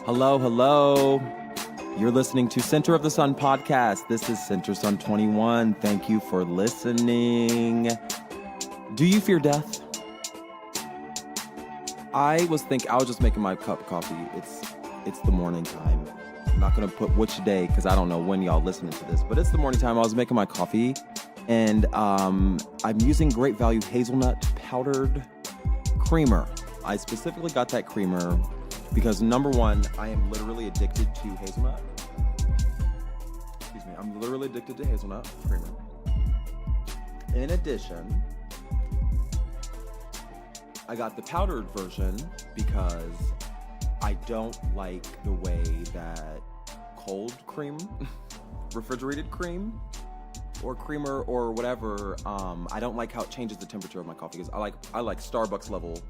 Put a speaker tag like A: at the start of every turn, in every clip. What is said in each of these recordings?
A: Hello, hello. You're listening to Center of the Sun podcast. This is Center Sun 21. Thank you for listening. Do you fear death? I was just making my cup of coffee. It's the morning time. I'm not going to put which day because I don't know when y'all listening to this, but it's the morning time. I was making my coffee and I'm using Great Value hazelnut powdered creamer. I specifically got that creamer because number one, I am literally addicted to hazelnut. Excuse me, I'm literally addicted to hazelnut creamer. In addition, I got the powdered version because I don't like the way that cold cream, refrigerated cream, or creamer or whatever, I don't like how it changes the temperature of my coffee because I like Starbucks level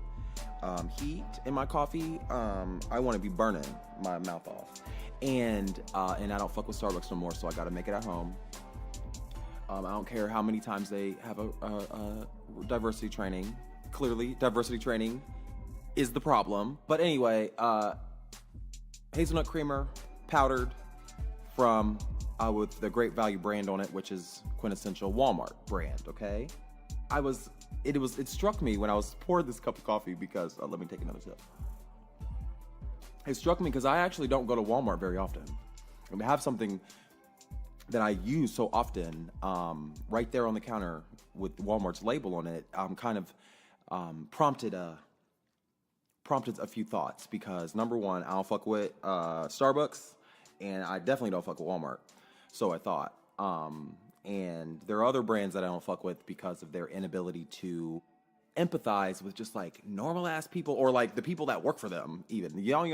A: heat in my coffee. I want to be burning my mouth off, and I don't fuck with Starbucks no more, so I got to make it at home. I don't care how many times they have a diversity training. Clearly, diversity training is the problem. But anyway, hazelnut creamer, powdered, from with the Great Value brand on it, which is quintessential Walmart brand. Okay, it struck me when I was pouring this cup of coffee because let me take another sip. It struck me because I actually don't go to Walmart very often. I have something that I use so often right there on the counter with Walmart's label on it. Kind of prompted a few thoughts because number one, I don't fuck with Starbucks, and I definitely don't fuck with Walmart. So I thought. And there are other brands that I don't fuck with because of their inability to empathize with just like normal ass people or like the people that work for them. Even you don't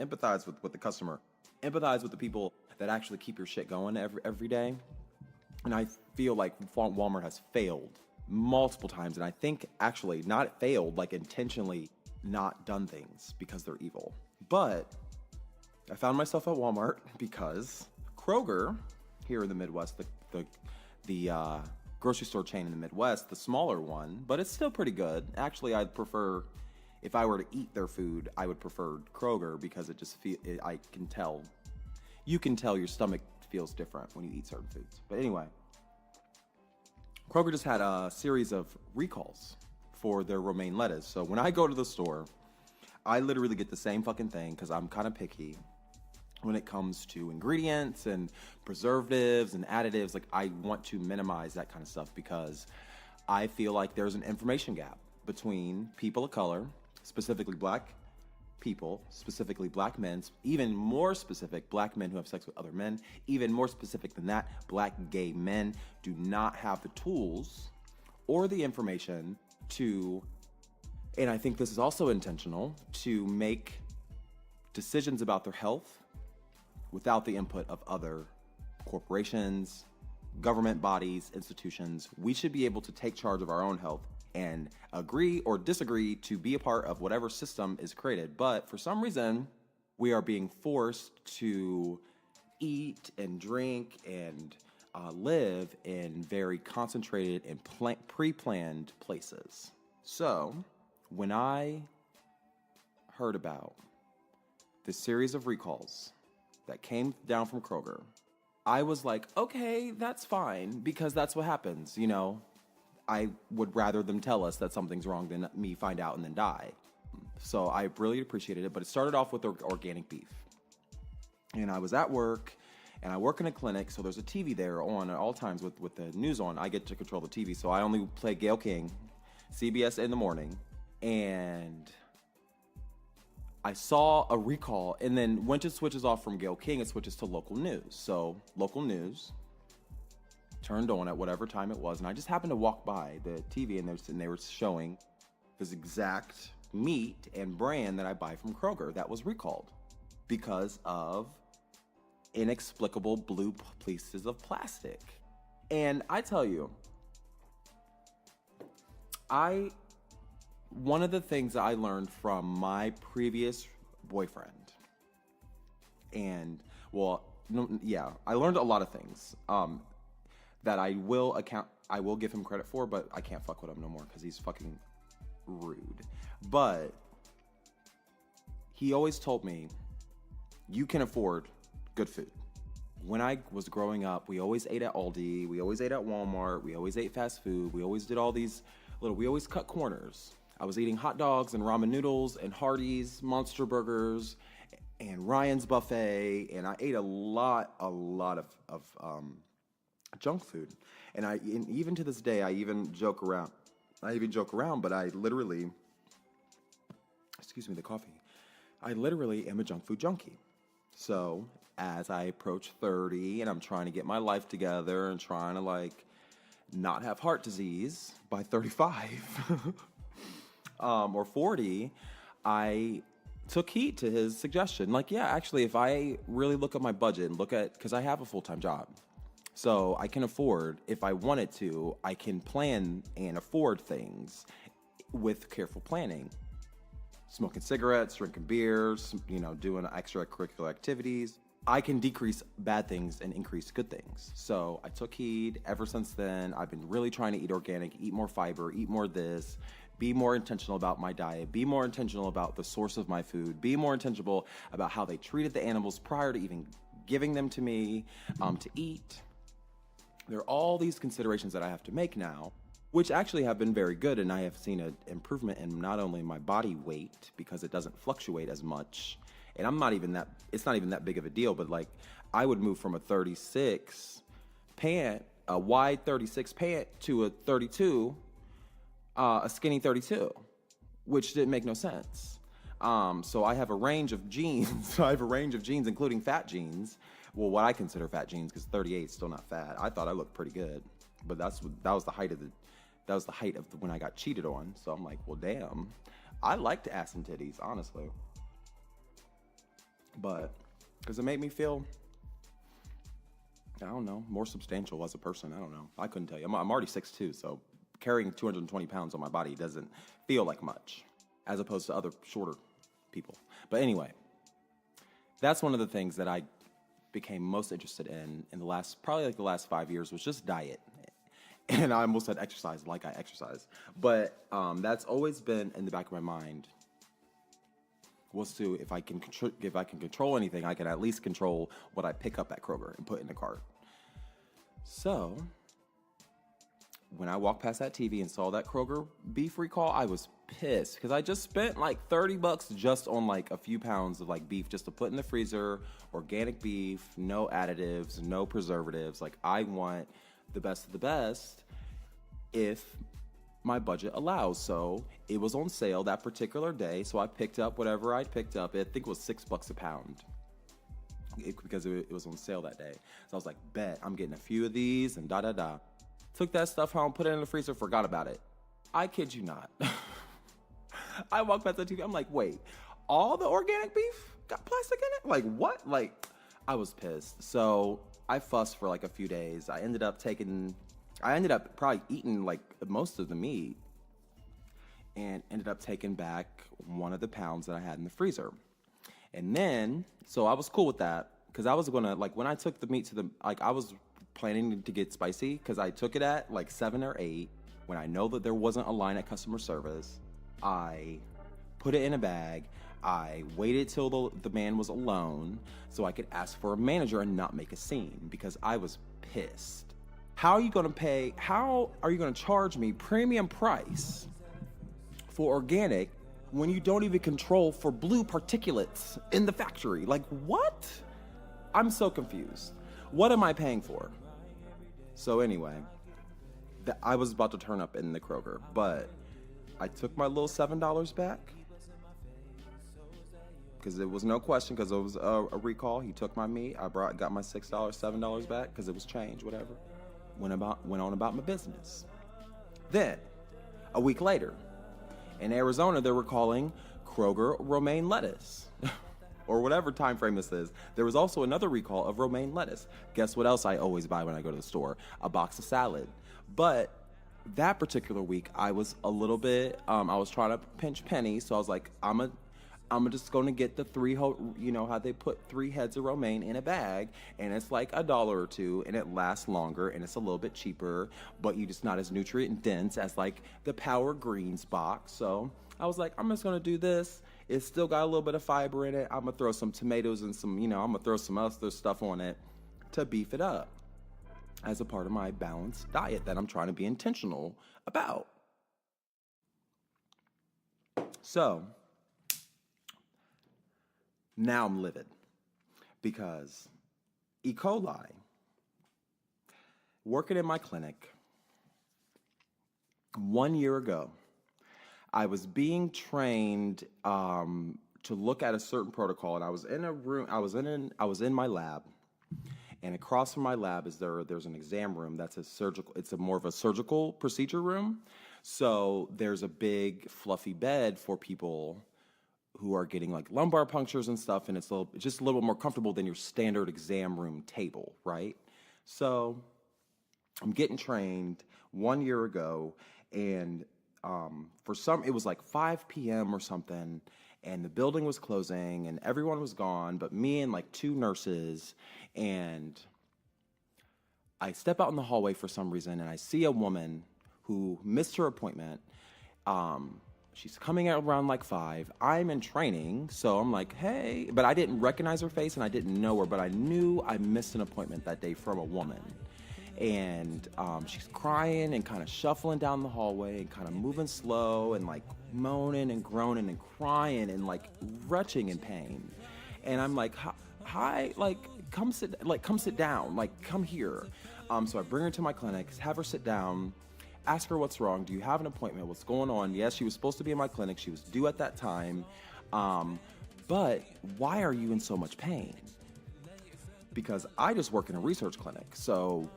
A: empathize with the customer, empathize with the people that actually keep your shit going every day. And I feel like Walmart has failed multiple times, and I think actually not failed, like intentionally not done things because they're evil. But I found myself at Walmart because Kroger here in the Midwest, the grocery store chain in the Midwest, the smaller one, but it's still pretty good. Actually, I'd prefer, if I were to eat their food, I would prefer Kroger because it just you can tell your stomach feels different when you eat certain foods. But anyway, Kroger just had a series of recalls for their romaine lettuce. So when I go to the store, I literally get the same fucking thing because I'm kind of picky when it comes to ingredients and preservatives and additives. Like, I want to minimize that kind of stuff because I feel like there's an information gap between people of color, specifically black people, specifically black men, even more specific, black men who have sex with other men, even more specific than that, black gay men do not have the tools or the information to, and I think this is also intentional, to make decisions about their health without the input of other corporations, government bodies, institutions. We should be able to take charge of our own health and agree or disagree to be a part of whatever system is created. But for some reason, we are being forced to eat and drink and live in very concentrated and pre-planned places. So when I heard about this series of recalls that came down from Kroger, I was like, okay, that's fine, because that's what happens, you know. I would rather them tell us that something's wrong than me find out and then die. So I really appreciated it, but it started off with organic beef. And I was at work, and I work in a clinic, so there's a TV there on at all times with the news on. I get to control the TV, so I only play Gayle King, CBS in the morning, and I saw a recall, and then once it switches off from Gayle King, it switches to local news. So local news turned on at whatever time it was, and I just happened to walk by the TV, and they were showing this exact meat and brand that I buy from Kroger that was recalled because of inexplicable blue pieces of plastic. And I tell you, one of the things that I learned from my previous boyfriend, and I learned a lot of things that I will give him credit for, but I can't fuck with him no more because he's fucking rude. But he always told me you can afford good food. When I was growing up, we always ate at Aldi, we always ate at Walmart, we always ate fast food, we always did all these we always cut corners. I was eating hot dogs and ramen noodles and Hardee's Monster Burgers and Ryan's Buffet, and I ate a lot of junk food. And even to this day, I even joke around, but I literally, excuse me, the coffee. I literally am a junk food junkie. So as I approach 30 and I'm trying to get my life together and trying to not have heart disease by 35 or 40, I took heed to his suggestion. Actually, if I really look at my budget and because I have a full-time job, so I can afford, if I wanted to, I can plan and afford things with careful planning. Smoking cigarettes, drinking beers, doing extracurricular activities. I can decrease bad things and increase good things. So I took heed. Ever since then, I've been really trying to eat organic, eat more fiber, eat more this, be more intentional about my diet, be more intentional about the source of my food, be more intentional about how they treated the animals prior to even giving them to me to eat. There are all these considerations that I have to make now, which actually have been very good, and I have seen an improvement in not only my body weight, because it doesn't fluctuate as much, and it's not even that big of a deal, but I would move from a 36 pant, a wide 36 pant, to a 32, a skinny 32, which didn't make no sense. So I have a range of jeans. Including fat jeans. Well, what I consider fat jeans, because 38 is still not fat. I thought I looked pretty good, but that was the height of when I got cheated on. So I'm like, well, damn, I liked ass and titties, honestly, but because it made me feel, I don't know, more substantial as a person. I don't know. I couldn't tell you. I'm already 6'2", so carrying 220 pounds on my body doesn't feel like much, as opposed to other shorter people. But anyway, that's one of the things that I became most interested in the last 5 years, was just diet. And I almost said exercise, I exercise. But that's always been in the back of my mind, was to, if I can control anything, I can at least control what I pick up at Kroger and put in the cart. So when I walked past that TV and saw that Kroger beef recall, I was pissed, because I just spent $30 just on a few pounds of beef just to put in the freezer. Organic beef, no additives, no preservatives. I want the best of the best if my budget allows. So it was on sale that particular day, so I picked up whatever I picked up. I think it was $6 a pound, because it was on sale that day. So I was like, bet, I'm getting a few of these and da-da-da. Took that stuff home, put it in the freezer, forgot about it. I kid you not. I walked past the TV, I'm like, wait, all the organic beef got plastic in it? What? I was pissed. So I fussed for a few days. I ended up probably eating most of the meat, and ended up taking back one of the pounds that I had in the freezer. And then, so I was cool with that, because I was gonna, when I took the meat to I was planning to get spicy, because I took it at 7 or 8 when I know that there wasn't a line at customer service. I put it in a bag. I waited till the man was alone so I could ask for a manager and not make a scene, because I was pissed. How are you going to charge me premium price for organic when you don't even control for blue particulates in the factory? What? I'm so confused. What am I paying for? So anyway, I was about to turn up in the Kroger, but I took my little $7 back, because it was no question, because it was a recall. He took my meat. I got my $6, $7 back, because it was change, whatever. Went on about my business. Then, a week later, in Arizona, they were calling Kroger romaine lettuce. Or whatever time frame this is. There was also another recall of romaine lettuce. Guess what else I always buy when I go to the store? A box of salad. But that particular week, I was a little bit, I was trying to pinch pennies, so I was like, I'm just going to get the how they put 3 heads of romaine in a bag, and it's $1 or $2, and it lasts longer, and it's a little bit cheaper, but just not as nutrient dense as the Power Greens box. So I was like, I'm just going to do this. It's still got a little bit of fiber in it. I'm gonna throw some tomatoes and some, I'm gonna throw some other stuff on it to beef it up as a part of my balanced diet that I'm trying to be intentional about. So now I'm livid because E. coli, working in my clinic 1 year ago, I was being trained to look at a certain protocol, and I was in a room. I was in my lab, and across from my lab is there's an exam room that's a surgical. It's more of a surgical procedure room. So there's a big fluffy bed for people who are getting like lumbar punctures and stuff, and it's just a little bit more comfortable than your standard exam room table, right? So I'm getting trained 1 year ago, and it was like 5 p.m. or something, and the building was closing, and everyone was gone, but me and like 2 nurses, and I step out in the hallway for some reason, and I see a woman who missed her appointment. She's coming out around like 5. I'm in training, so I'm like, hey, but I didn't recognize her face, and I didn't know her, but I knew I missed an appointment that day from a woman. And she's crying and kind of shuffling down the hallway and kind of moving slow and like moaning and groaning and crying and like retching in pain. And I'm like, hi, like come sit down, like come here. So I bring her to my clinic, have her sit down, ask her what's wrong. Do you have an appointment? What's going on? Yes, she was supposed to be in my clinic. She was due at that time. But why are you in so much pain? Because I just work in a research clinic, so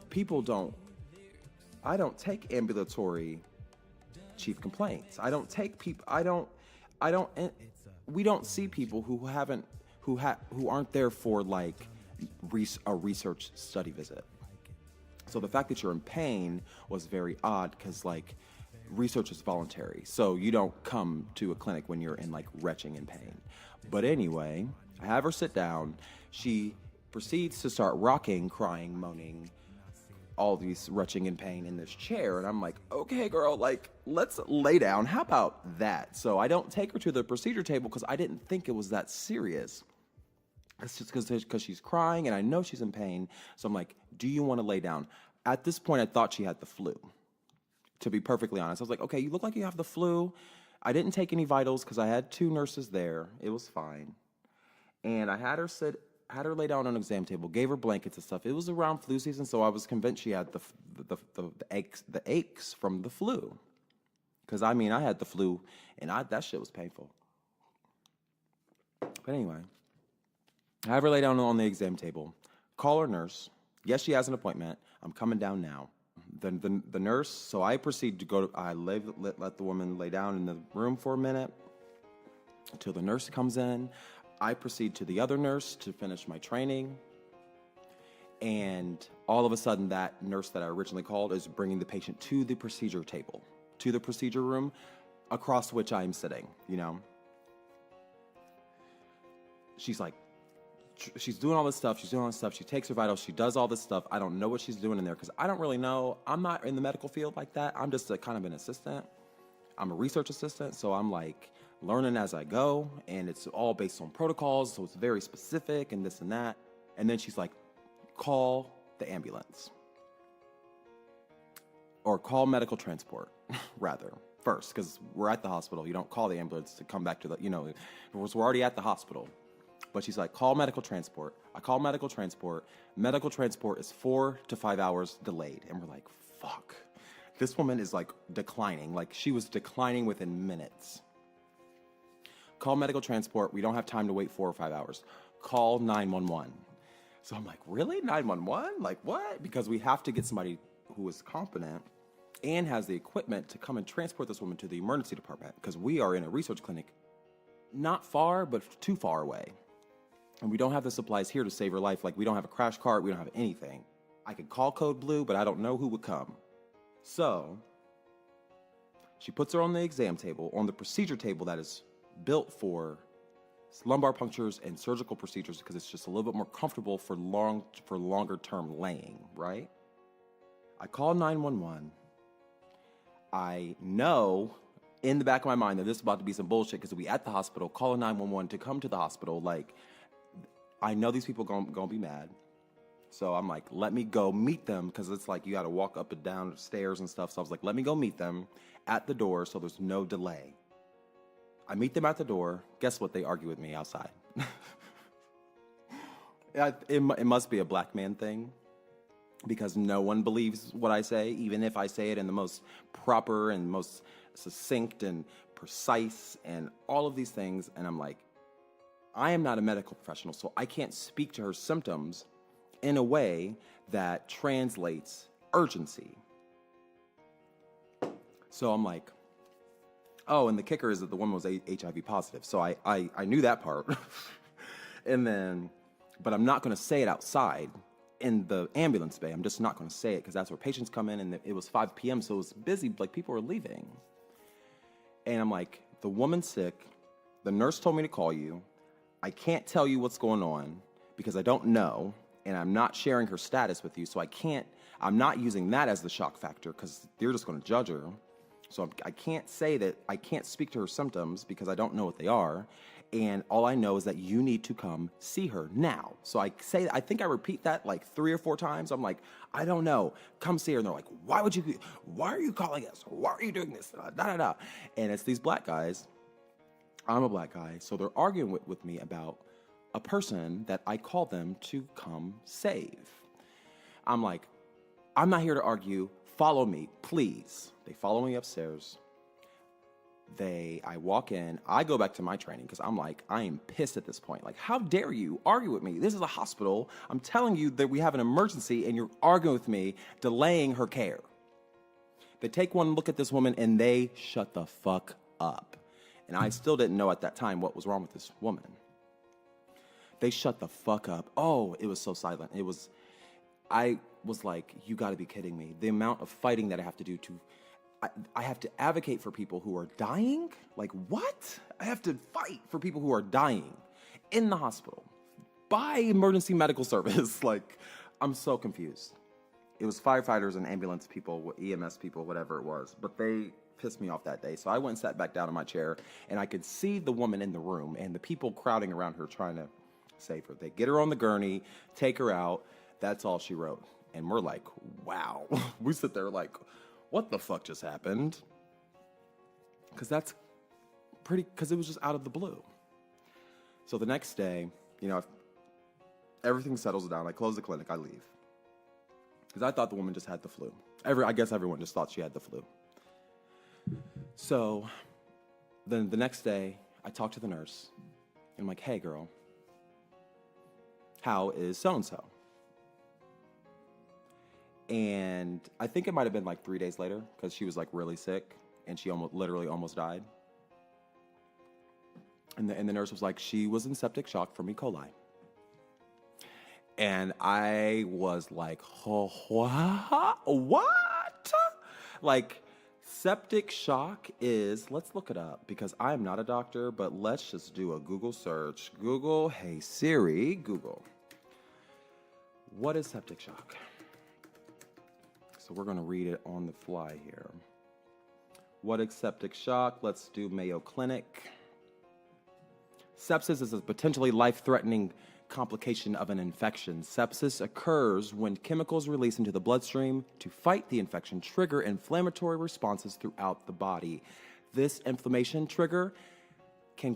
A: I don't take ambulatory chief complaints. We don't see people who aren't there for like a research study visit. So the fact that you're in pain was very odd because like research is voluntary. So you don't come to a clinic when you're in like retching in pain. But anyway, I have her sit down. She proceeds to start rocking, crying, moaning, all these retching in pain in this chair. And I'm like, okay, girl, like, let's lay down. How about that? So I don't take her to the procedure table because I didn't think it was that serious. It's just because she's crying and I know she's in pain. So I'm like, do you want to lay down? At this point, I thought she had the flu, to be perfectly honest. I was like, okay, you look like you have the flu. I didn't take any vitals because I had 2 nurses there. It was fine. And I had her lay down on an exam table, gave her blankets and stuff. It was around flu season, so I was convinced she had the aches from the flu. Because, I mean, I had the flu, and that shit was painful. But anyway, I have her lay down on the exam table, call her nurse. Yes, she has an appointment. I'm coming down now. The nurse, so I proceed to let the woman lay down in the room for a minute until the nurse comes in. I proceed to the other nurse to finish my training. And all of a sudden, that nurse that I originally called is bringing the patient to the procedure table, to the procedure room, across which I'm sitting, She's like, she's doing all this stuff. She takes her vitals. She does all this stuff. I don't know what she's doing in there because I don't really know. I'm not in the medical field like that. I'm just kind of an assistant. I'm a research assistant, so I'm like learning as I go, and it's all based on protocols, so it's very specific and this and that. And then she's like, call the ambulance. Or call medical transport, rather, first, because we're at the hospital. You don't call the ambulance to come back to we're already at the hospital. But she's like, call medical transport. I call medical transport. Medical transport is 4 to 5 hours delayed. And we're like, fuck. This woman is like declining. Like she was declining within minutes. Call medical transport. We don't have time to wait 4 or 5 hours. Call 911. So I'm like, really? 911? Like what? Because we have to get somebody who is competent and has the equipment to come and transport this woman to the emergency department because we are in a research clinic not far, but too far away. And we don't have the supplies here to save her life. Like we don't have a crash cart. We don't have anything. I could call Code Blue, but I don't know who would come. So she puts her on the exam table, on the procedure table that is built for lumbar punctures and surgical procedures because it's just a little bit more comfortable for longer term laying, right? I call 911. I know in the back of my mind that this is about to be some bullshit because we at the hospital, calling 911 to come to the hospital. Like, I know these people gonna be mad. So I'm like, let me go meet them because it's like you got to walk up and down stairs and stuff. So I was like, let me go meet them at the door so there's no delay. I meet them at the door. Guess what? They argue with me outside. It must be a black man thing because no one believes what I say, even if I say it in the most proper and most succinct and precise and all of these things. And I'm like, I am not a medical professional, so I can't speak to her symptoms in a way that translates urgency. So I'm like, oh, and the kicker is that the woman was HIV positive. So I knew that part. And then, but I'm not going to say it outside in the ambulance bay. I'm just not going to say it because that's where patients come in, and it was 5 p.m., so it was busy, like people were leaving. And I'm like, the woman's sick. The nurse told me to call you. I can't tell you what's going on because I don't know, and I'm not sharing her status with you, so I'm not using that as the shock factor because you're just going to judge her. So I can't say that, I can't speak to her symptoms because I don't know what they are. And all I know is that you need to come see her now. So I think I repeat that like 3 or 4 times. I'm like, I don't know. Come see her. And they're like, why are you calling us? Why are you doing this? Da, da, da. And it's these black guys. I'm a black guy. So they're arguing with me about a person that I called them to come save. I'm like, I'm not here to argue. Follow me, please. They follow me upstairs. I walk in. I go back to my training because I'm like, I am pissed at this point. Like, how dare you argue with me? This is a hospital. I'm telling you that we have an emergency and you're arguing with me, delaying her care. They take one look at this woman and they shut the fuck up. And I still didn't know at that time what was wrong with this woman. They shut the fuck up. Oh, it was so silent. I was like, you gotta be kidding me. The amount of fighting that I have to do I have to advocate for people who are dying? Like, what? I have to fight for people who are dying in the hospital by emergency medical service. Like, I'm so confused. It was firefighters and ambulance people, EMS people, whatever it was. But they pissed me off that day. So I went and sat back down in my chair, and I could see the woman in the room and the people crowding around her trying to save her. They get her on the gurney, take her out. That's all she wrote. And we're like, wow. We sit there like, what the fuck just happened? Because it was just out of the blue. So the next day, if everything settles down, I close the clinic, I leave. Because I thought the woman just had the flu. I guess everyone just thought she had the flu. So then the next day, I talk to the nurse. And I'm like, hey, girl, how is so-and-so? And I think it might have been like 3 days later because she was like really sick and she literally almost died. And the nurse was like, she was in septic shock from E. coli. And I was like, oh, what? Like, septic shock is, let's look it up because I am not a doctor, but let's just do a Google search. Google, hey Siri, Google. What is septic shock? So we're going to read it on the fly here. What is septic shock? Let's do Mayo Clinic. Sepsis is a potentially life-threatening complication of an infection. Sepsis occurs when chemicals released into the bloodstream to fight the infection trigger inflammatory responses throughout the body. This inflammation trigger can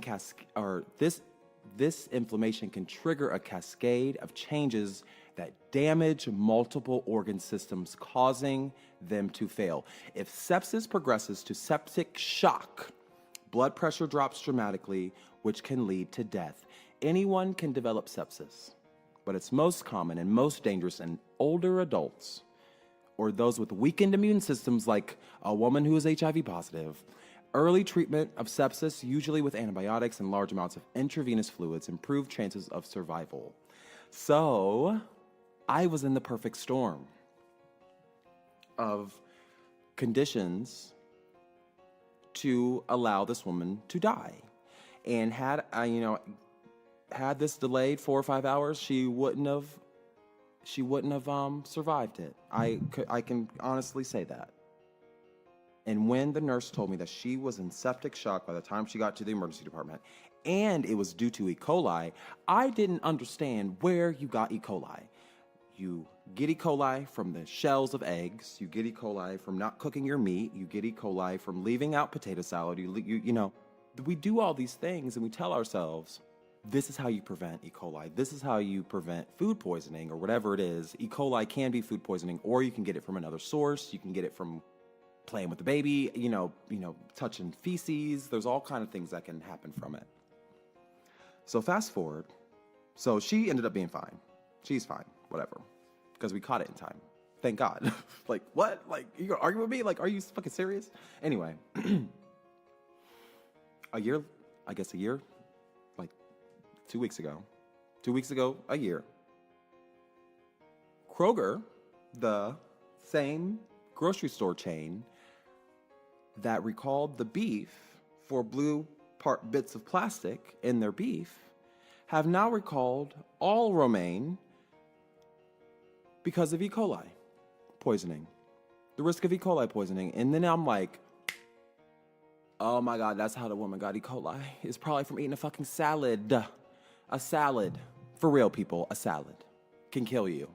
A: this inflammation can trigger a cascade of changes that damage multiple organ systems, causing them to fail. If sepsis progresses to septic shock, blood pressure drops dramatically, which can lead to death. Anyone can develop sepsis, but it's most common and most dangerous in older adults or those with weakened immune systems like a woman who is HIV positive. Early treatment of sepsis, usually with antibiotics and large amounts of intravenous fluids, improve chances of survival. So I was in the perfect storm of conditions to allow this woman to die. And had I, had this delayed 4 or 5 hours, she wouldn't have survived it. I can honestly say that. And when the nurse told me that she was in septic shock by the time she got to the emergency department, and it was due to E. coli, I didn't understand where you got E. coli. You get E. coli from the shells of eggs. You get E. coli from not cooking your meat. You get E. coli from leaving out potato salad. You know, we do all these things and we tell ourselves, this is how you prevent E. coli. This is how you prevent food poisoning or whatever it is. E. coli can be food poisoning, or you can get it from another source. You can get it from playing with the baby, you know, touching feces. There's all kind of things that can happen from it. So fast forward. So she ended up being fine. She's fine, whatever, because we caught it in time. Thank God. Like, what? Like, you gonna argue with me? Like, are you fucking serious? Anyway, a year, like 2 weeks ago, a year, Kroger, the same grocery store chain that recalled the beef for blue bits of plastic in their beef, have now recalled all romaine because of E. coli poisoning, the risk of E. coli poisoning. And then I'm like, oh my God, that's how the woman got E. coli. It's probably from eating a fucking salad. A salad. For real, people, a salad can kill you.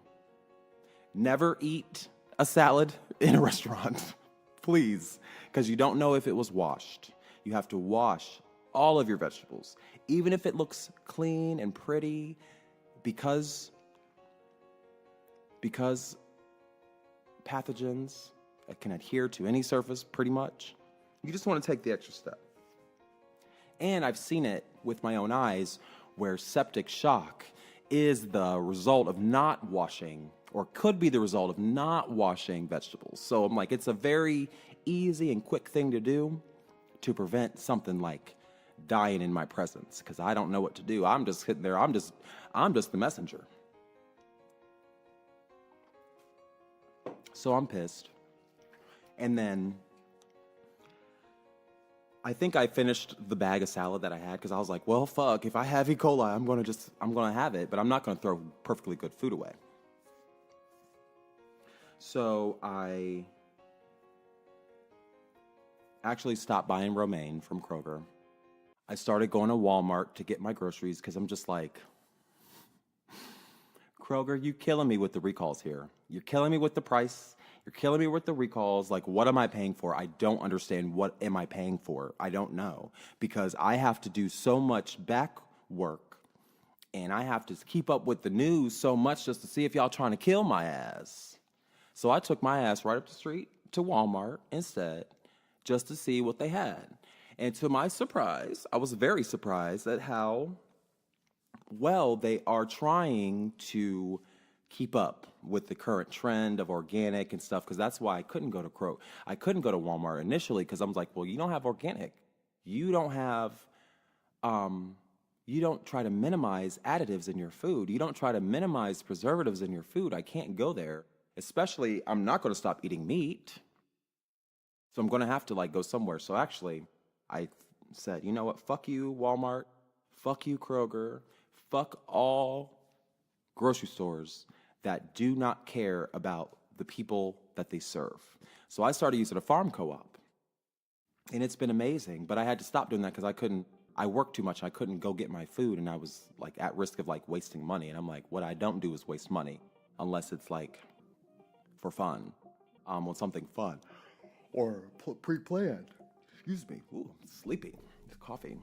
A: Never eat a salad in a restaurant, please, because you don't know if it was washed. You have to wash all of your vegetables, even if it looks clean and pretty, because pathogens can adhere to any surface pretty much. You just want to take the extra step. And I've seen it with my own eyes where septic shock is the result of not washing, or could be the result of not washing vegetables. So I'm like, it's a very easy and quick thing to do to prevent something like dying in my presence, because I don't know what to do. I'm just sitting there. I'm just the messenger. So I'm pissed. And then I think I finished the bag of salad that I had, because I was like, well, fuck, if I have E. coli, I'm going to have it, but I'm not going to throw perfectly good food away. So I actually stopped buying romaine from Kroger. I started going to Walmart to get my groceries, because I'm just like, Kroger, you killing me with the recalls here. You're killing me with the price. You're killing me with the recalls. Like, what am I paying for? I don't understand. What am I paying for? I don't know, because I have to do so much back work, and I have to keep up with the news so much just to see if y'all trying to kill my ass. So I took my ass right up the street to Walmart instead, just to see what they had. And to my surprise, I was very surprised at how well they are trying to keep up with the current trend of organic and stuff, because that's why I couldn't go to Walmart initially, because I was like, well, you don't have organic. You don't have, you don't try to minimize additives in your food. You don't try to minimize preservatives in your food. I can't go there. Especially, I'm not going to stop eating meat. So I'm going to have to go somewhere. So actually, I said, you know what? Fuck you, Walmart. Fuck you, Kroger. Fuck all grocery stores that do not care about the people that they serve. So I started using a farm co-op. And it's been amazing. But I had to stop doing that because I worked too much. I couldn't go get my food. And I was at risk of wasting money. And I'm like, what I don't do is waste money. Unless it's for fun, on something fun, or pre-planned. Excuse me. Ooh, I'm sleepy. It's coffee.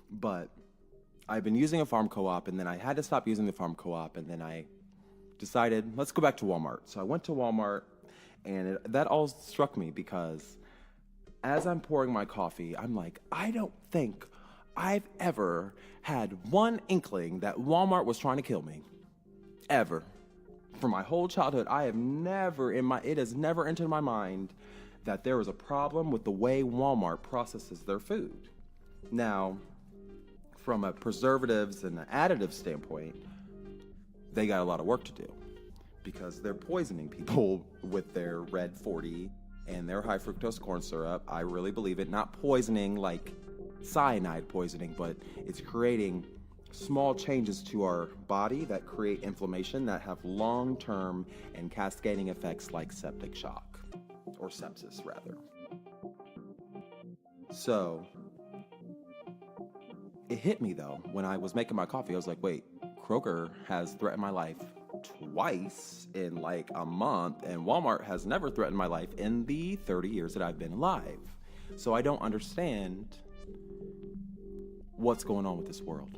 A: But I've been using a farm co-op, and then I had to stop using the farm co-op, and then I decided, let's go back to Walmart. So I went to Walmart, and that all struck me, because as I'm pouring my coffee, I'm like, I don't think I've ever had one inkling that Walmart was trying to kill me. Ever. For my whole childhood, it has never entered my mind that there was a problem with the way Walmart processes their food. Now, from a preservatives and additive standpoint, they got a lot of work to do, because they're poisoning people with their red 40 and their high fructose corn syrup. I really believe it. Not poisoning like cyanide poisoning, but it's creating small changes to our body that create inflammation that have long-term and cascading effects like septic shock. or sepsis rather. So it hit me though when I was making my coffee. I was like, wait, Kroger has threatened my life twice in like a month, and Walmart has never threatened my life in the 30 years that I've been alive. So I don't understand what's going on with this world.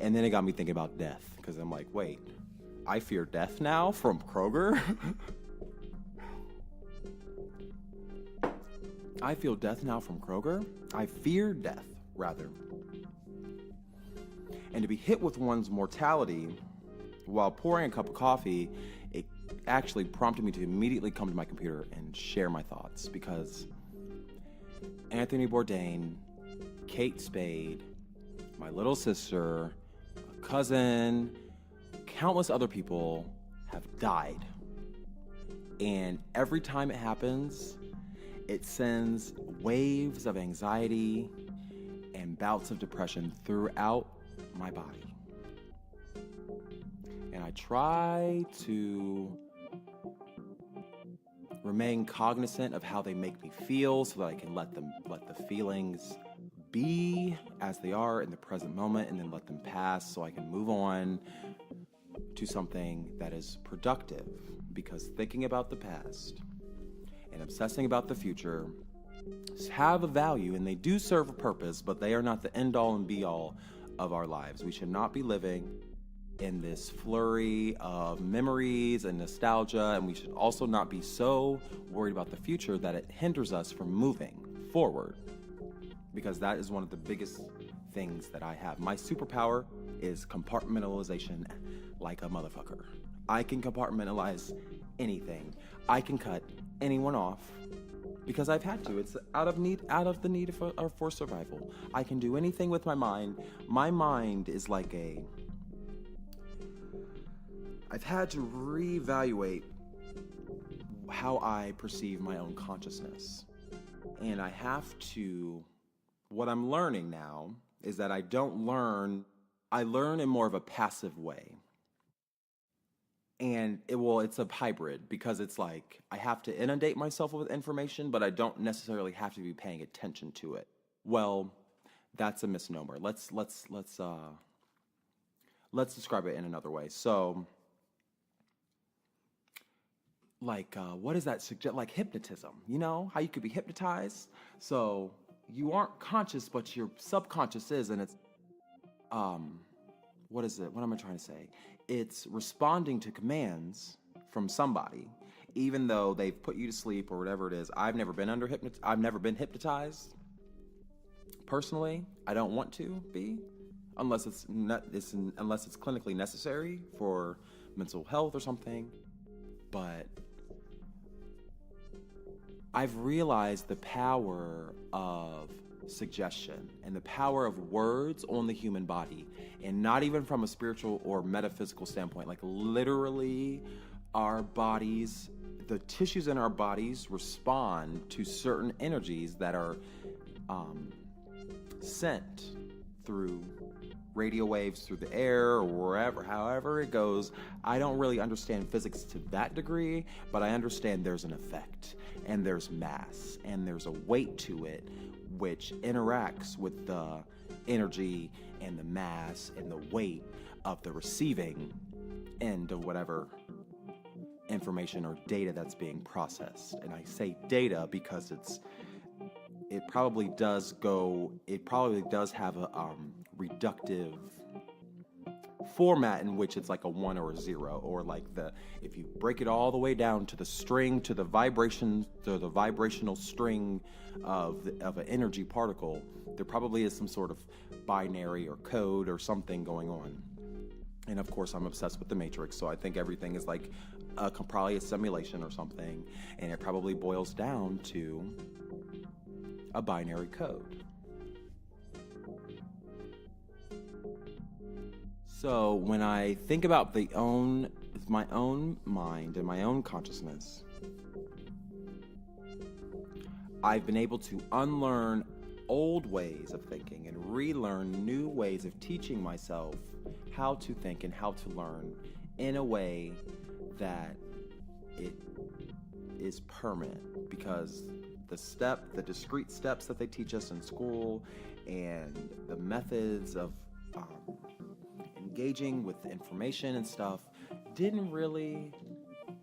A: And then it got me thinking about death, because I'm like, wait, I fear death now from Kroger? I feel death now from Kroger? I fear death, rather. And to be hit with one's mortality while pouring a cup of coffee, it actually prompted me to immediately come to my computer and share my thoughts, because Anthony Bourdain, Kate Spade, my little sister, a cousin, countless other people have died. And every time it happens, it sends waves of anxiety and bouts of depression throughout my body. And I try to remain cognizant of how they make me feel so that I can let the feelings be as they are in the present moment, and then let them pass so I can move on to something that is productive. Because thinking about the past and obsessing about the future have a value, and they do serve a purpose, but they are not the end all and be all of our lives. We should not be living in this flurry of memories and nostalgia, and we should also not be so worried about the future that it hinders us from moving forward, because that is one of the biggest things that I have. My superpower is compartmentalization like a motherfucker. I can compartmentalize anything. I can cut anyone off because I've had to. It's out of the need for survival. I can do anything with my mind. My mind is like I've had to reevaluate how I perceive my own consciousness. And what I'm learning now is that I learn in more of a passive way. And it's a hybrid, because it's like I have to inundate myself with information, but I don't necessarily have to be paying attention to it. Well, that's a misnomer. Let's describe it in another way. So, what does that suggest? Like hypnotism, you know, how you could be hypnotized. So you aren't conscious, but your subconscious is, and it's, what is it? What am I trying to say? It's responding to commands from somebody, even though they've put you to sleep or whatever it is. I've never been hypnotized. Personally, I don't want to be, unless it's clinically necessary for mental health or something. But I've realized the power of suggestion and the power of words on the human body, and not even from a spiritual or metaphysical standpoint. Like literally, our bodies, the tissues in our bodies respond to certain energies that are sent through radio waves, through the air, or wherever, however it goes. I don't really understand physics to that degree, but I understand there's an effect, and there's mass, and there's a weight to it, which interacts with the energy and the mass and the weight of the receiving end of whatever information or data that's being processed. And I say data because it probably does have a reductive format in which it's like a 1 or a 0, or like if you break it all the way down to the string, to the vibration, to the vibrational string of an energy particle, there probably is some sort of binary or code or something going on. And of course, I'm obsessed with the Matrix, so I think everything is like probably a simulation or something, and it probably boils down to a binary code. So when I think about my own mind and my own consciousness, I've been able to unlearn old ways of thinking and relearn new ways of teaching myself how to think and how to learn in a way that it is permanent, because the discrete steps that they teach us in school and the methods of engaging with information and stuff didn't really,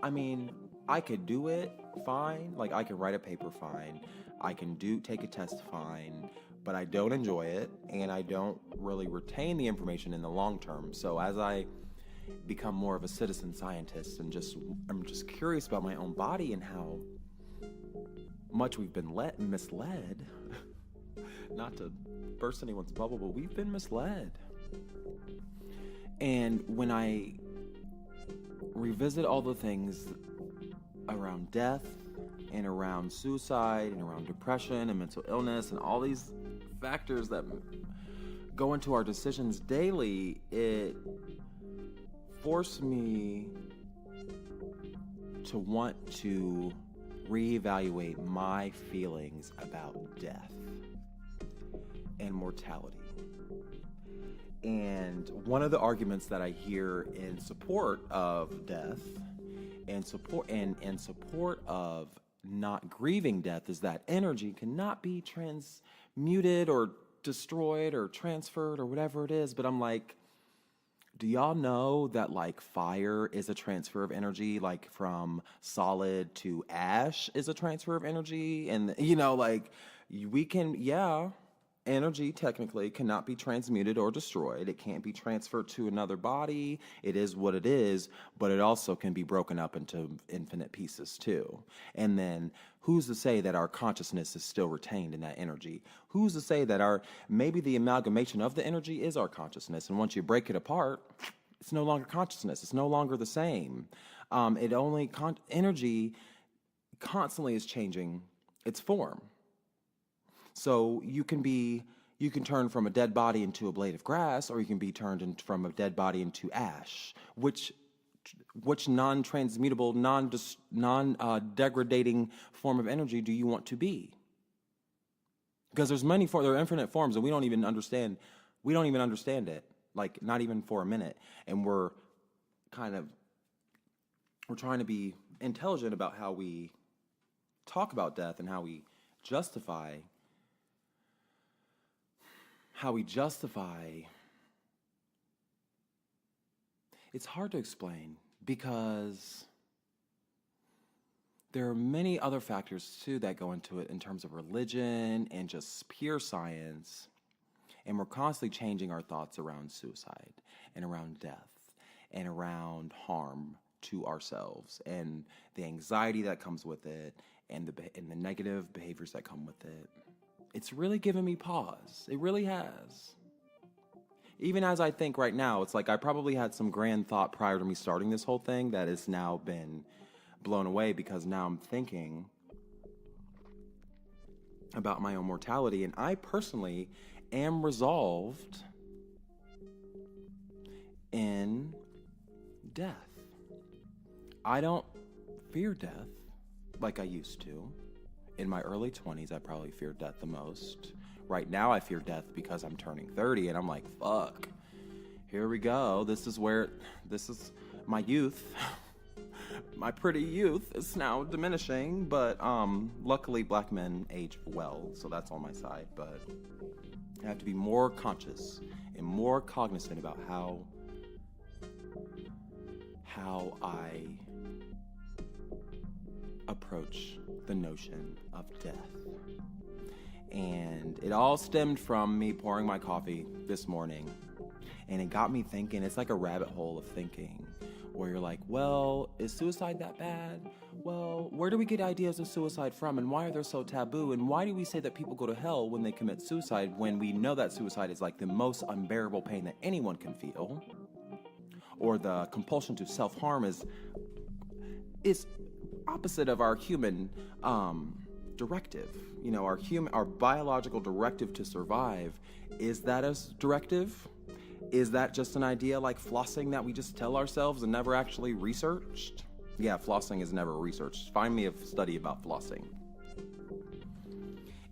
A: I mean, I could do it fine, like I could write a paper fine, I can take a test fine, but I don't enjoy it, and I don't really retain the information in the long term. So as I become more of a citizen scientist and I'm just curious about my own body and how much we've been misled, not to burst anyone's bubble, but we've been misled. And when I revisit all the things around death and around suicide and around depression and mental illness and all these factors that go into our decisions daily, it forced me to want to reevaluate my feelings about death and mortality. And one of the arguments that I hear in support of death and support of not grieving death is that energy cannot be transmuted or destroyed or transferred or whatever it is. But I'm like, do y'all know that like fire is a transfer of energy, like from solid to ash is a transfer of energy? And like we can, energy technically cannot be transmuted or destroyed. It can't be transferred to another body. It is what it is, but it also can be broken up into infinite pieces too. And then who's to say that our consciousness is still retained in that energy? Who's to say that maybe the amalgamation of the energy is our consciousness, and once you break it apart, it's no longer consciousness. It's no longer the same. Energy constantly is changing its form. So you can turn from a dead body into a blade of grass, or you can be turned from a dead body into ash. Which non-transmutable, non-degradating form of energy do you want to be? Because there are infinite forms, and we don't even understand it, like not even for a minute. And we're trying to be intelligent about how we talk about death and how we justify it's hard to explain, because there are many other factors too that go into it in terms of religion and just pure science. And we're constantly changing our thoughts around suicide and around death and around harm to ourselves and the anxiety that comes with it and the negative behaviors that come with it. It's really given me pause. It really has. Even as I think right now, it's like I probably had some grand thought prior to me starting this whole thing that has now been blown away, because now I'm thinking about my own mortality, and I personally am resolved in death. I don't fear death like I used to. In my early 20s, I probably feared death the most. Right now, I fear death because I'm turning 30, and I'm like, fuck, here we go. This is my youth. My pretty youth is now diminishing, but luckily black men age well, so that's on my side. But I have to be more conscious and more cognizant about how I approach the notion of death. And it all stemmed from me pouring my coffee this morning, and it got me thinking. It's like a rabbit hole of thinking where you're like, well, is suicide that bad? Well, where do we get ideas of suicide from, and why are they so taboo, and why do we say that people go to hell when they commit suicide when we know that suicide is like the most unbearable pain that anyone can feel? Or the compulsion to self-harm is opposite of our human directive. Our biological directive to survive. Is that a directive? Is that just an idea like flossing that we just tell ourselves and never actually researched? Yeah, flossing is never researched. Find me a study about flossing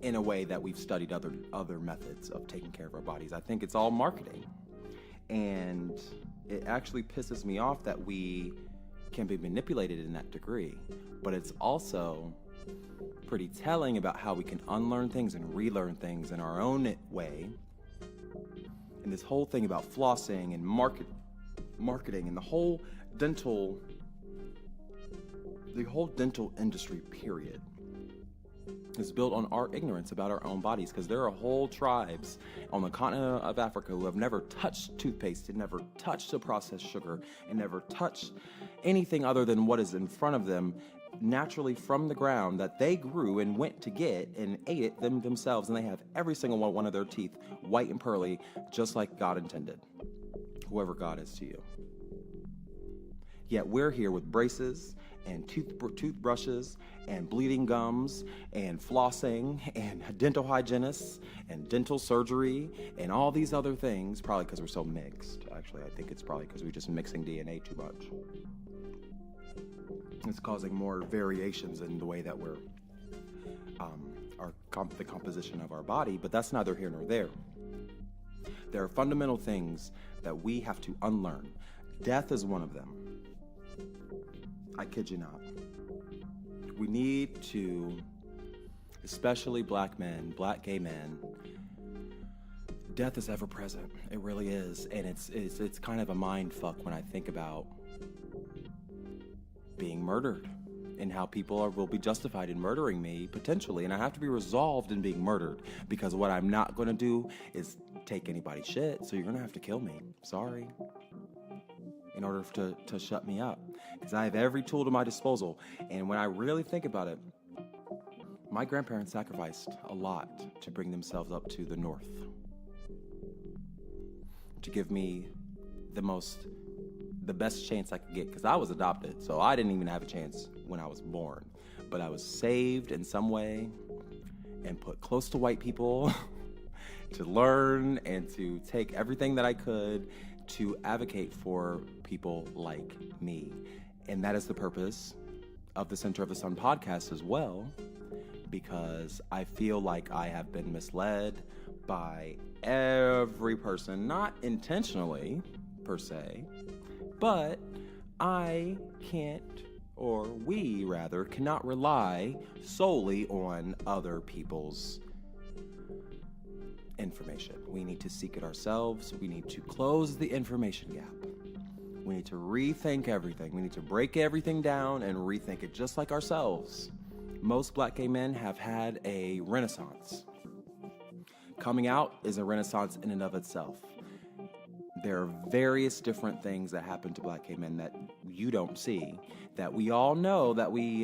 A: in a way that we've studied other methods of taking care of our bodies. I think it's all marketing. And it actually pisses me off that we can be manipulated in that degree, but it's also pretty telling about how we can unlearn things and relearn things in our own way. And this whole thing about flossing and marketing and the whole dental industry, period, is built on our ignorance about our own bodies, because there are whole tribes on the continent of Africa who have never touched toothpaste and never touched a processed sugar and never touched anything other than what is in front of them naturally from the ground that they grew and went to get and ate it themselves, and they have every single one of their teeth white and pearly, just like God intended, whoever God is to you. Yet we're here with braces and toothbrushes and bleeding gums and flossing and dental hygienists and dental surgery and all these other things, probably because we're so mixed. Actually, I think it's probably because we're just mixing DNA too much. It's causing more variations in the way that we're the composition of our body, but that's neither here nor there. There are fundamental things that we have to unlearn. Death is one of them. I kid you not. We need to, especially black men, black gay men, death is ever present. It really is. And it's kind of a mind fuck when I think about being murdered and how people will be justified in murdering me potentially. And I have to be resolved in being murdered, because what I'm not going to do is take anybody's shit. So you're going to have to kill me. Sorry. In order to shut me up, because I have every tool to my disposal. And when I really think about it, my grandparents sacrificed a lot to bring themselves up to the north, to give me the best chance I could get, because I was adopted, so I didn't even have a chance when I was born, but I was saved in some way and put close to white people to learn and to take everything that I could to advocate for people like me. And that is the purpose of the Center of the Sun podcast as well, because I feel like I have been misled by every person, not intentionally per se, but I can't, or we rather, cannot rely solely on other people's information. We need to seek it ourselves. We need to close the information gap. We need to rethink everything. We need to break everything down and rethink it, just like ourselves. Most black gay men have had a renaissance. Coming out is a renaissance in and of itself. There are various different things that happen to black gay men that you don't see, that we all know that we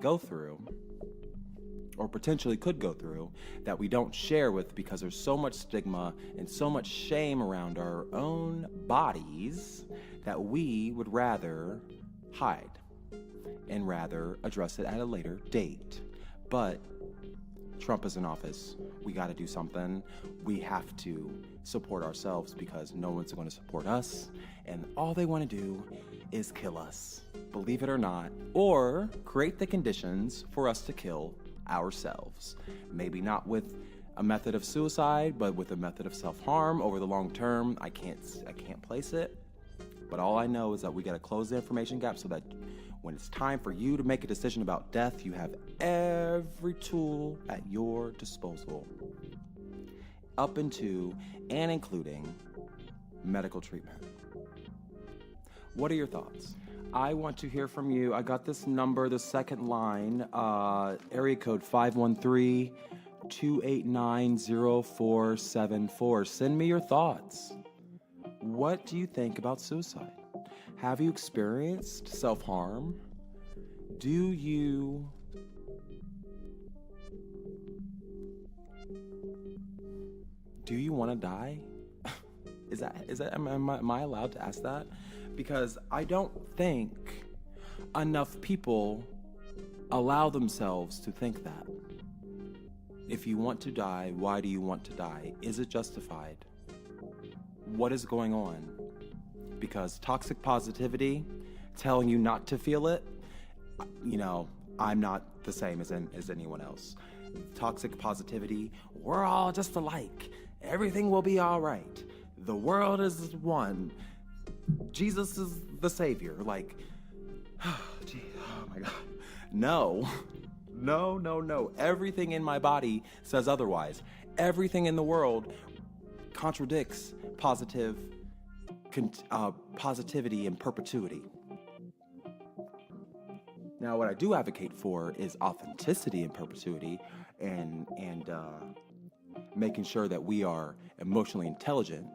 A: go through, or potentially could go through, that we don't share with, because there's so much stigma and so much shame around our own bodies that we would rather hide and rather address it at a later date. But Trump is in office. We got to do something. We have to support ourselves, because no one's going to support us, and all they want to do is kill us, believe it or not, or create the conditions for us to kill ourselves. Maybe not with a method of suicide, but with a method of self-harm over the long term. I can't place it, but all I know is that we got to close the information gap, so that when it's time for you to make a decision about death, you have every tool at your disposal, up into and including medical treatment. What are your thoughts? I want to hear from you. I got this number, the second line, area code 513-289-0474. Send me your thoughts. What do you think about suicide? Have you experienced self-harm? Do you want to die? Am I allowed to ask that? Because I don't think enough people allow themselves to think that. If you want to die, why do you want to die? Is it justified? What is going on? Because toxic positivity, telling you not to feel it, I'm not the same as anyone else. Toxic positivity, we're all just alike. Everything will be all right. The world is one. Jesus is the savior. Like, Gee, oh my God. No. No, no, no. Everything in my body says otherwise. Everything in the world contradicts positivity and perpetuity. Now, what I do advocate for is authenticity and perpetuity, and making sure that we are emotionally intelligent,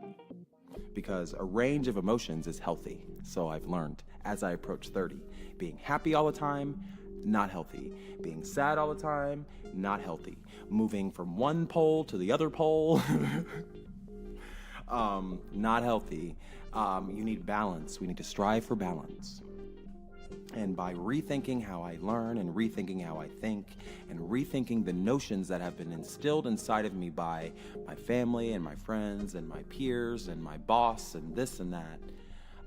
A: because a range of emotions is healthy. So I've learned as I approach 30. Being happy all the time, not healthy. Being sad all the time, not healthy. Moving from one pole to the other pole, not healthy. You need balance. We need to strive for balance. And by rethinking how I learn and rethinking how I think and rethinking the notions that have been instilled inside of me by my family and my friends and my peers and my boss and this and that,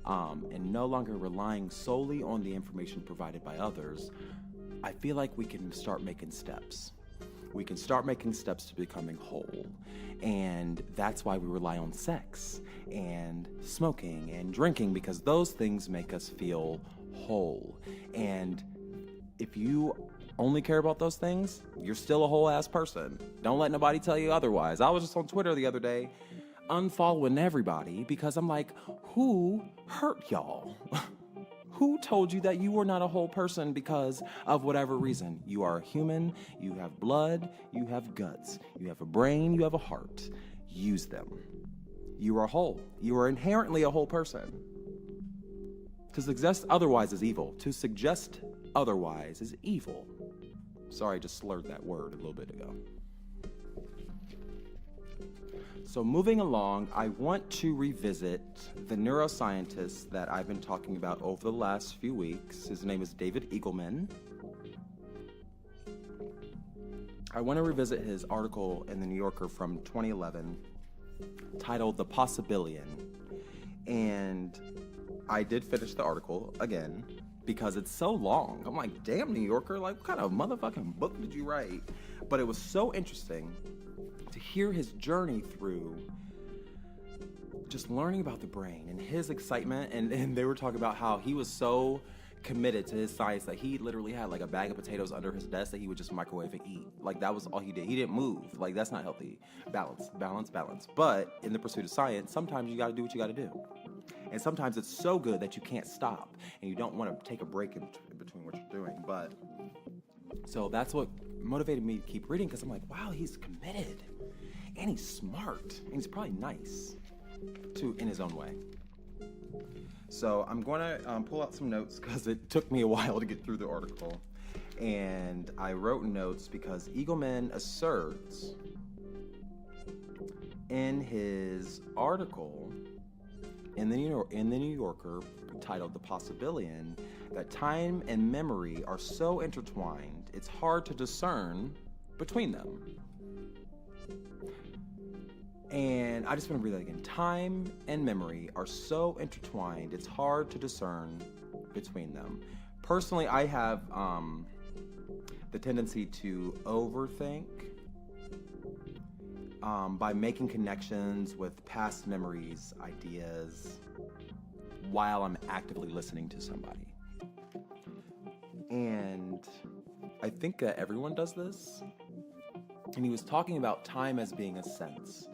A: and no longer relying solely on the information provided by others, I feel like we can start making steps. We can start making steps to becoming whole. And that's why we rely on sex and smoking and drinking, because those things make us feel whole. And if you only care about those things, you're still a whole ass person. Don't let nobody tell you otherwise. I was just on Twitter the other day unfollowing everybody because I'm like, who hurt y'all? Who told you that you were not a whole person because of whatever reason? You are a human, you have blood, you have guts, you have a brain, you have a heart. Use them. You are whole. You are inherently a whole person. To suggest otherwise is evil. To suggest otherwise is evil. Sorry, I just slurred that word a little bit ago. So moving along, I want to revisit the neuroscientist that I've been talking about over the last few weeks. His name is David Eagleman. I want to revisit his article in the New Yorker from 2011 titled The Possibillion. And I did finish the article again because it's so long. I'm like, damn, New Yorker, like, what kind of motherfucking book did you write? But it was so interesting to hear his journey through just learning about the brain and his excitement. And they were talking about how he was so committed to his science that he literally had like a bag of potatoes under his desk that he would just microwave and eat. Like, that was all he did. He didn't move. Like, that's not healthy. Balance, balance, balance. But in the pursuit of science, sometimes you got to do what you got to do. And sometimes it's so good that you can't stop and you don't want to take a break in between what you're doing. But so that's what motivated me to keep reading, because I'm like, wow, he's committed and he's smart and he's probably nice too in his own way. So I'm going to pull out some notes because it took me a while to get through the article. And I wrote notes because Eagleman asserts in his article in the New Yorker titled The Possibillion that time and memory are so intertwined, it's hard to discern between them. And I just want to read that again. Time and memory are so intertwined, it's hard to discern between them. Personally, I have the tendency to overthink by making connections with past memories, ideas, while I'm actively listening to somebody. And I think that everyone does this. And he was talking about time as being a sense.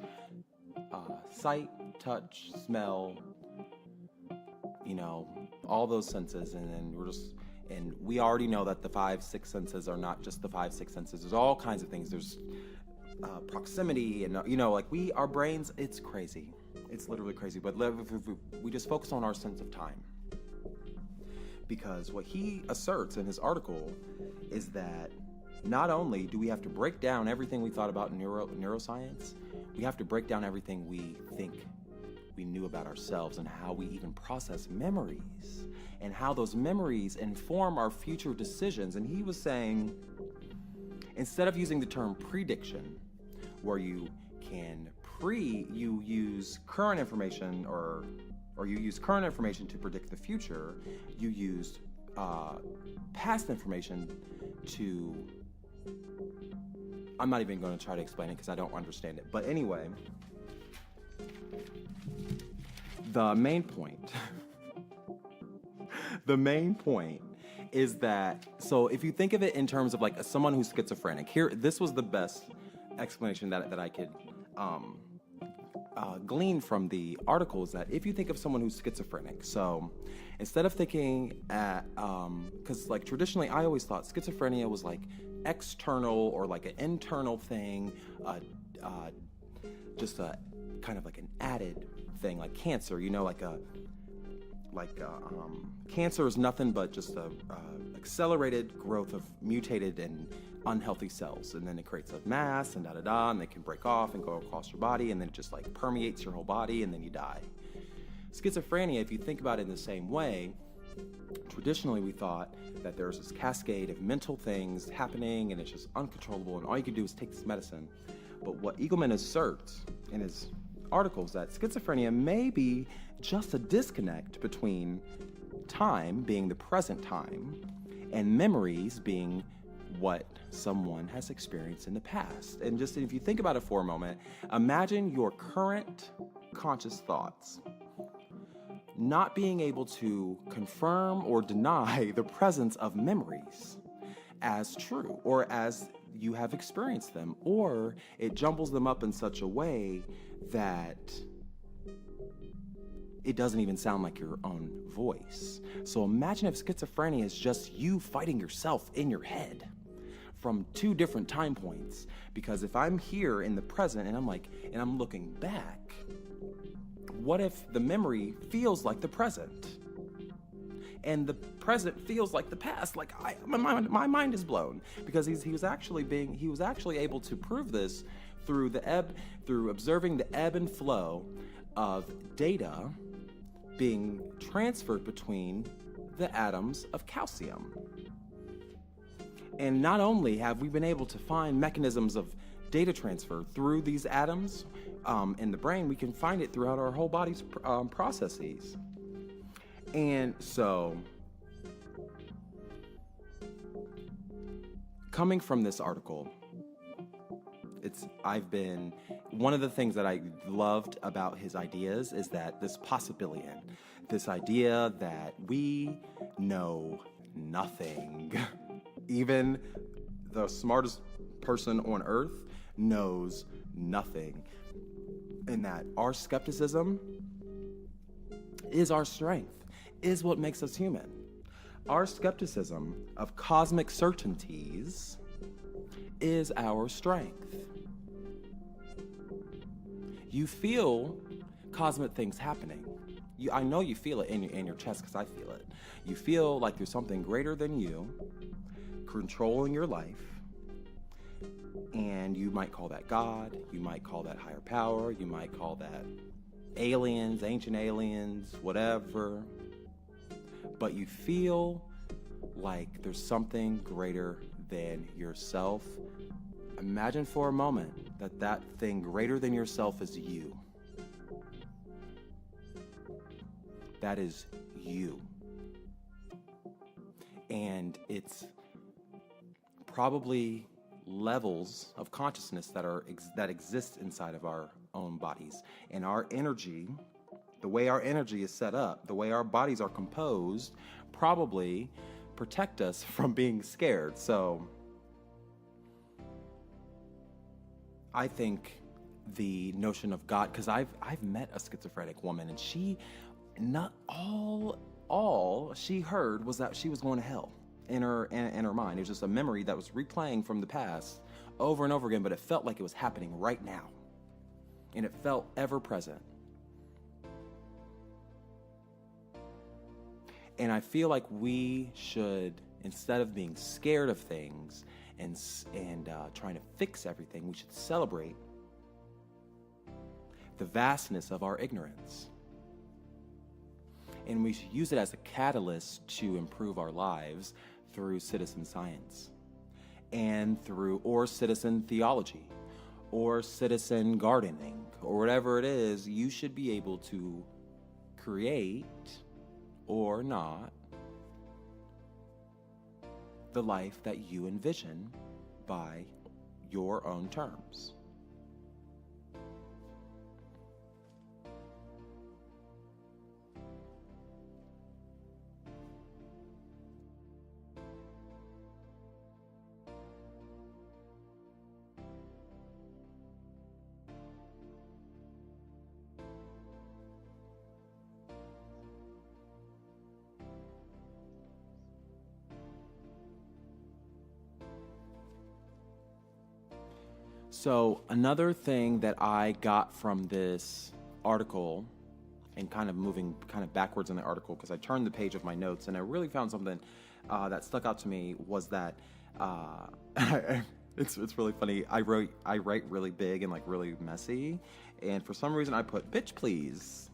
A: Sight, touch, smell, all those senses. And then and we already know that the 5-6 senses are not just the 5-6 senses. There's all kinds of things. There's proximity and, our brains, it's crazy. It's literally crazy. But we just focus on our sense of time. Because what he asserts in his article is that not only do we have to break down everything we thought about in neuroscience, we have to break down everything we think we knew about ourselves and how we even process memories and how those memories inform our future decisions. And he was saying, instead of using the term prediction, where you can you use current information or you use current information to predict the future, you use past information to... I'm not even going to try to explain it because I don't understand it. But anyway, the main point is that, so if you think of it in terms of like someone who's schizophrenic, this was the best explanation that I could glean from the article, is that if you think of someone who's schizophrenic, so instead of thinking at, because like traditionally I always thought schizophrenia was like external or like an internal thing, just a kind of like an added thing, like cancer, you know, cancer is nothing but just a accelerated growth of mutated and unhealthy cells, and then it creates a mass and and they can break off and go across your body, and then it just like permeates your whole body, and then you die. Schizophrenia, if you think about it in the same way, traditionally we thought that there's this cascade of mental things happening and it's just uncontrollable, and all you can do is take this medicine. But what Eagleman asserts in his article is that schizophrenia may be just a disconnect between time being the present time and memories being what someone has experienced in the past. And just if you think about it for a moment, imagine your current conscious thoughts not being able to confirm or deny the presence of memories as true or as you have experienced them, or it jumbles them up in such a way that it doesn't even sound like your own voice. So imagine if schizophrenia is just you fighting yourself in your head from two different time points. Because if I'm here in the present and I'm looking back, what if the memory feels like the present? And the present feels like the past. Like my mind is blown, because he was actually able to prove this through observing the ebb and flow of data being transferred between the atoms of calcium. And not only have we been able to find mechanisms of data transfer through these atoms in the brain, we can find it throughout our whole body's processes. And so, coming from this article, one of the things that I loved about his ideas is that this idea that we know nothing. Even the smartest person on earth knows nothing. And that our skepticism is our strength, is what makes us human. Our skepticism of cosmic certainties is our strength. You feel cosmic things happening. I know you feel it in your chest, because I feel it. You feel like there's something greater than you controlling your life, and you might call that God, you might call that higher power, you might call that aliens, ancient aliens, whatever. But you feel like there's something greater than yourself. Imagine for a moment that thing greater than yourself is you. That is you. And it's probably levels of consciousness that exist inside of our own bodies. And our energy, the way our energy is set up, the way our bodies are composed, probably protect us from being scared. So I think the notion of God, because I've met a schizophrenic woman, and she, not all she heard was that she was going to hell in her mind. It was just a memory that was replaying from the past over and over again, but it felt like it was happening right now, and it felt ever present. And I feel like we should, instead of being scared of things and trying to fix everything, we should celebrate the vastness of our ignorance. And we should use it as a catalyst to improve our lives through citizen science or citizen theology or citizen gardening or whatever it is. You should be able to create or not the life that you envision by your own terms. So another thing that I got from this article, and kind of moving kind of backwards in the article, because I turned the page of my notes and I really found something that stuck out to me, was that it's really funny. I write really big and like really messy, and for some reason I put "bitch please,"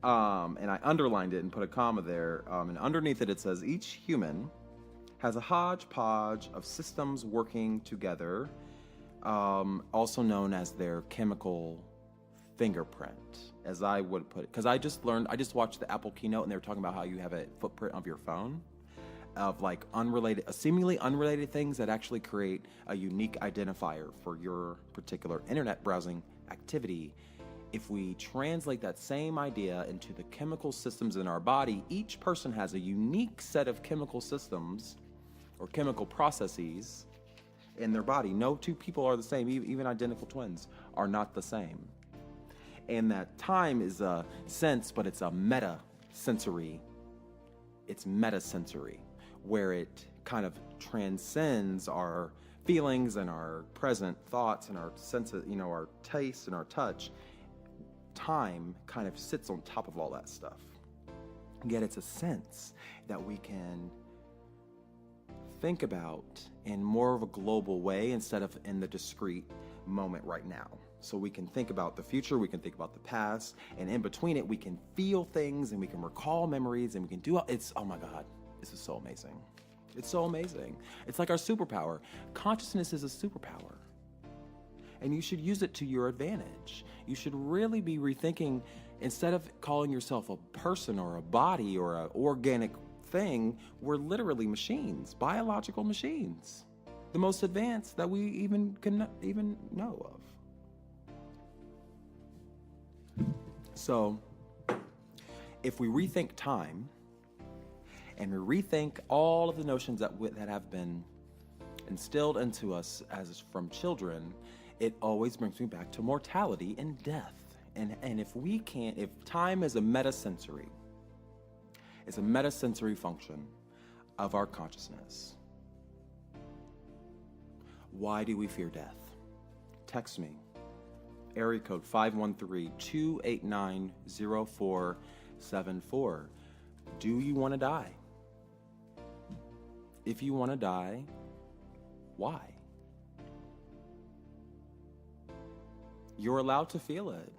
A: and I underlined it and put a comma there, and underneath it says each human has a hodgepodge of systems working together, also known as their chemical fingerprint, as I would put it. Because I just watched the Apple keynote, and they were talking about how you have a footprint of your phone of like seemingly unrelated things that actually create a unique identifier for your particular internet browsing activity. If we translate that same idea into the chemical systems in our body, each person has a unique set of chemical systems or chemical processes in their body. No two people are the same. Even identical twins are not the same. And that time is a sense, but it's a meta-sensory. It's meta-sensory, where it kind of transcends our feelings and our present thoughts and our senses, our taste and our touch. Time kind of sits on top of all that stuff. Yet it's a sense that we can think about in more of a global way instead of in the discrete moment right now. So we can think about the future, we can think about the past, and in between it, we can feel things and we can recall memories and we can do oh my God, this is so amazing. It's so amazing. It's like our superpower. Consciousness is a superpower. And you should use it to your advantage. You should really be rethinking, instead of calling yourself a person or a body or an organic thing, we're literally machines, biological machines, the most advanced that we even can even know of. So, if we rethink time, and we rethink all of the notions that have been instilled into us as from children, it always brings me back to mortality and death. And if time is a metasensory, it's a metasensory function of our consciousness, why do we fear death? Text me. Area code 513-289-0474. Do you want to die? If you want to die, why? You're allowed to feel it.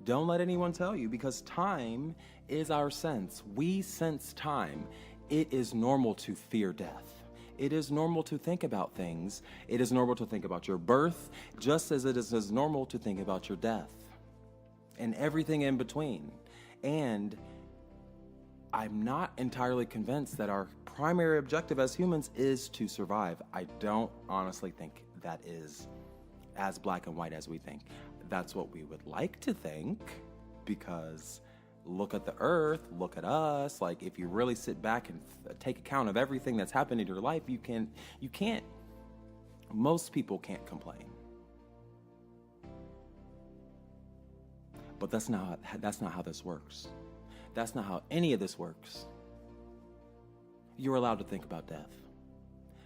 A: Don't let anyone tell you, because time is our sense. We sense time. It is normal to fear death. It is normal to think about things. It is normal to think about your birth, just as it is as normal to think about your death and everything in between. And I'm not entirely convinced that our primary objective as humans is to survive. I don't honestly think that is as black and white as we think. That's what we would like to think, because look at the earth, look at us. Like, if you really sit back and take account of everything that's happened in your life, most people can't complain. But that's not how this works. That's not how any of this works. You're allowed to think about death.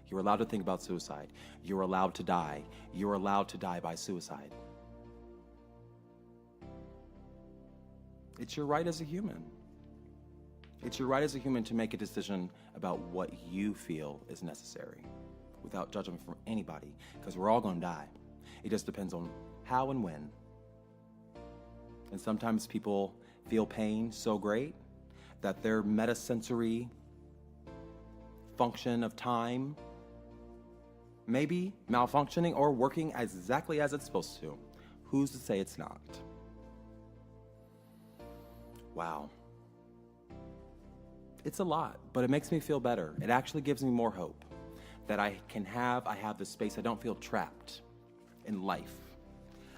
A: You're allowed to think about suicide. You're allowed to die. You're allowed to die by suicide. It's your right as a human. It's your right as a human to make a decision about what you feel is necessary without judgment from anybody, because we're all going to die. It just depends on how and when. And sometimes people feel pain so great that their metasensory function of time may be malfunctioning or working exactly as it's supposed to. Who's to say it's not? Wow. It's a lot, but it makes me feel better. It actually gives me more hope that I have the space. I don't feel trapped in life.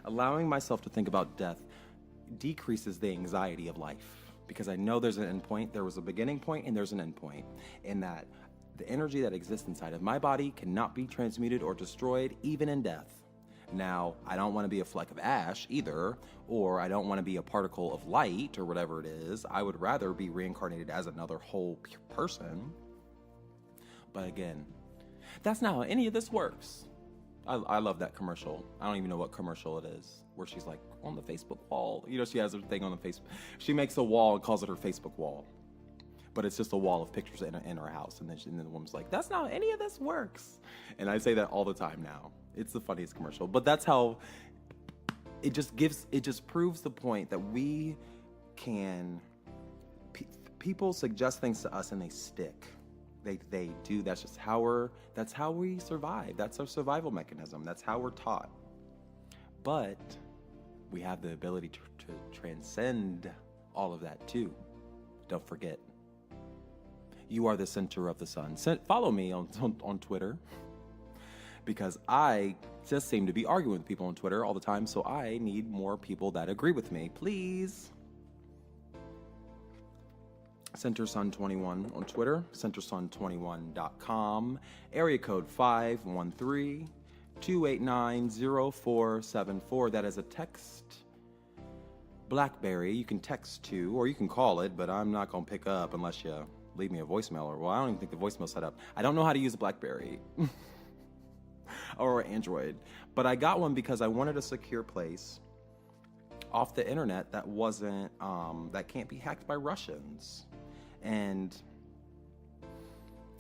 A: Allowing myself to think about death decreases the anxiety of life, because I know there's an end point. There was a beginning point and there's an end point, and that the energy that exists inside of my body cannot be transmuted or destroyed, even in death. Now, I don't want to be a fleck of ash either, or I don't want to be a particle of light or whatever it is. I would rather be reincarnated as another whole person. But again, that's not how any of this works. I love that commercial. I don't even know what commercial it is, where she's like on the Facebook wall. You know, she has her thing on the Facebook. She makes a wall and calls it her Facebook wall. But it's just a wall of pictures in her house. And then the woman's like, that's not how any of this works. And I say that all the time now. It's the funniest commercial. But that's how it just proves the point that we can, people suggest things to us and they stick. They do. That's how we survive. That's our survival mechanism. That's how we're taught. But we have the ability to transcend all of that too. Don't forget. You are the center of the sun. Follow me on Twitter, because I just seem to be arguing with people on Twitter all the time, so I need more people that agree with me. Please. CenterSun21 on Twitter, CenterSun21.com, area code 513-289-0474. That is a text. BlackBerry, you can text to, or you can call it, but I'm not going to pick up unless you leave me a voicemail. Or, well, I don't even think the voicemail's set up. I don't know how to use a BlackBerry or Android, but I got one because I wanted a secure place off the internet that wasn't, that can't be hacked by Russians. And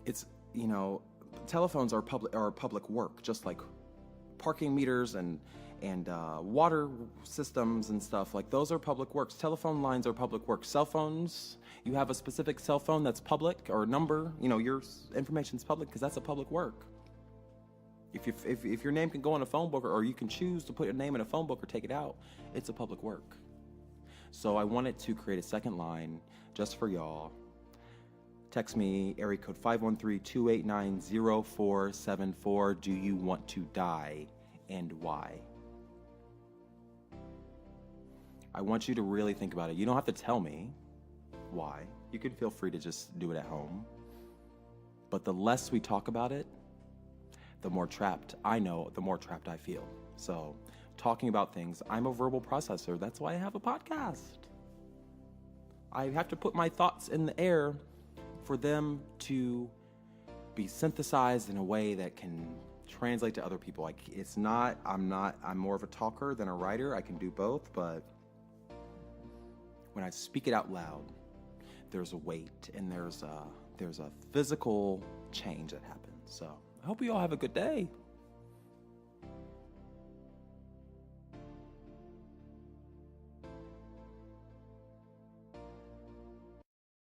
A: it's, you know, telephones are public work, just like parking meters and water systems and stuff. Like, those are public works. Telephone lines are public works. Cell phones, you have a specific cell phone that's public, or number, you know, your information's public because that's a public work. If your name can go in a phone book, or you can choose to put your name in a phone book or take it out, it's a public work. So I wanted to create a second line just for y'all. Text me, area code 513-289-0474. Do you want to die, and why? I want you to really think about it. You don't have to tell me why. You can feel free to just do it at home. But the less we talk about it, the more trapped I know, the more trapped I feel. So, talking about things, I'm a verbal processor. That's why I have a podcast. I have to put my thoughts in the air for them to be synthesized in a way that can translate to other people. I'm more of a talker than a writer. I can do both, but when I speak it out loud, there's a weight and there's a physical change that happens. So I hope you all have a good day.